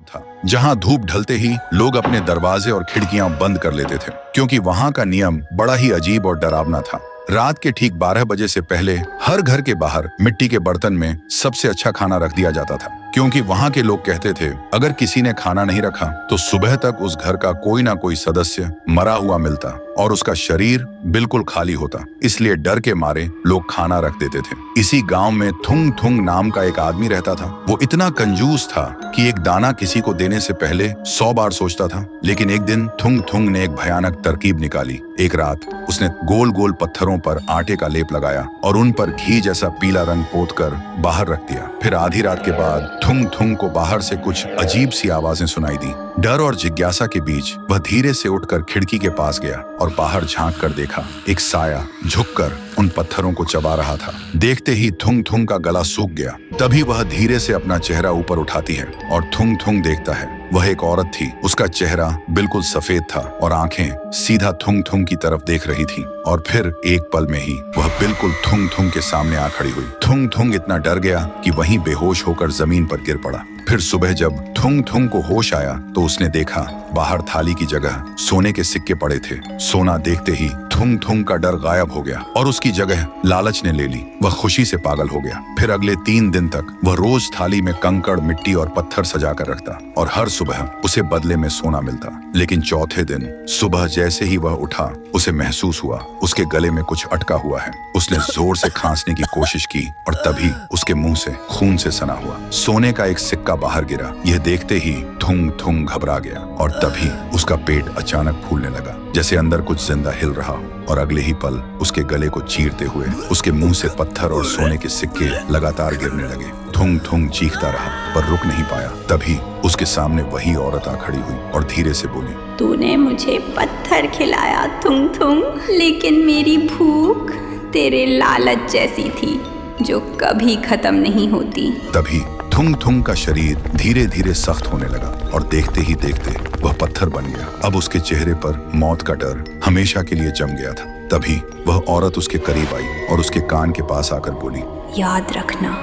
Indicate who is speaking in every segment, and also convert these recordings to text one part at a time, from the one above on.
Speaker 1: था, जहां धूप ढलते ही लोग अपने दरवाजे और खिड़कियां बंद कर लेते थे, क्योंकि वहां का नियम बड़ा ही अजीब और डरावना था। रात के ठीक 12 बजे से पहले हर घर के बाहर मिट्टी के बर्तन में सबसे अच्छा खाना रख दिया जाता था, क्योंकि वहां के लोग कहते थे अगर किसी ने खाना नहीं रखा तो सुबह तक उस घर का कोई ना कोई सदस्य मरा हुआ मिलता और उसका शरीर बिल्कुल खाली होता। इसलिए डर के मारे लोग खाना रख देते थे। इसी गांव में थुंग थुंग नाम का एक आदमी रहता था। वो इतना कंजूस था कि एक दाना किसी को देने से पहले 100 बार सोचता था। लेकिन एक दिन थुंग थुंग ने एक भयानक तरकीब निकाली। एक रात उसने गोल गोल पत्थरों पर आटे का लेप लगाया और उन पर घी जैसा पीला रंग पोतकर बाहर रख दिया। फिर आधी रात के बाद थुंग थुंग को बाहर से कुछ अजीब सी आवाजें सुनाई दी। डर और जिज्ञासा के बीच वह धीरे से उठकर खिड़की के पास गया और बाहर झांक कर देखा। एक साया झुककर उन पत्थरों को चबा रहा था। देखते ही थुंग थुंग का गला सूख गया। तभी वह धीरे से अपना चेहरा ऊपर उठाती है और थुंग थुंग देखता है। वह एक औरत थी। उसका चेहरा बिल्कुल सफेद था और आंखें सीधा थुंग थुंग की तरफ देख रही थी। और फिर एक पल में ही वह बिल्कुल थुंग थुंग के सामने आ खड़ी हुई। थुंग थुंग इतना डर गया कि वहीं बेहोश होकर जमीन पर गिर पड़ा। फिर सुबह जब थुंग थुंग को होश आया तो उसने देखा बाहर थाली की जगह सोने के सिक्के पड़े थे। सोना देखते ही थुंग थुंग का डर गायब हो गया और उसकी जगह लालच ने ले ली। वह खुशी से पागल हो गया। फिर अगले 3 दिन तक वह रोज थाली में कंकड़, मिट्टी और पत्थर सजा कर रखता और हर सुबह उसे बदले में सोना मिलता। लेकिन चौथे दिन सुबह जैसे ही वह उठा, उसे महसूस हुआ उसके गले में कुछ अटका हुआ है। उसने जोर से खांसने की कोशिश की और तभी उसके मुंह से खून से सना हुआ सोने का एक सिक्का बाहर गिरा। यह देखते ही थुंग थुंग घबरा गया और तभी उसका पेट अचानक फूलने लगा, जैसे अंदर कुछ जिंदा हिल रहा हो। और अगले ही पल उसके गले को चीरते हुए उसके मुंह से पत्थर और सोने के सिक्के लगातार गिरने लगे। थुंग थुंग चीखता रहा पर रुक नहीं पाया। तभी उसके सामने वही औरत आ खड़ी हुई और धीरे से बोली,
Speaker 2: तूने मुझे पत्थर खिलाया थुंग थुंग, लेकिन मेरी भूख तेरे लालच जैसी थी जो कभी खत्म नहीं होती।
Speaker 1: तभी थुंग थुंग का शरीर धीरे धीरे सख्त होने लगा और देखते ही देखते वह पत्थर बन गया। अब उसके चेहरे पर मौत का डर हमेशा के लिए जम गया था। तभी वह औरत उसके करीब आई और उसके कान के पास आकर बोली,
Speaker 2: याद रखना,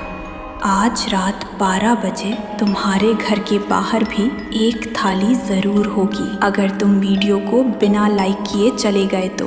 Speaker 2: आज रात 12 बजे तुम्हारे घर के बाहर भी एक थाली जरूर होगी, अगर तुम वीडियो को बिना लाइक किए चले गए तो।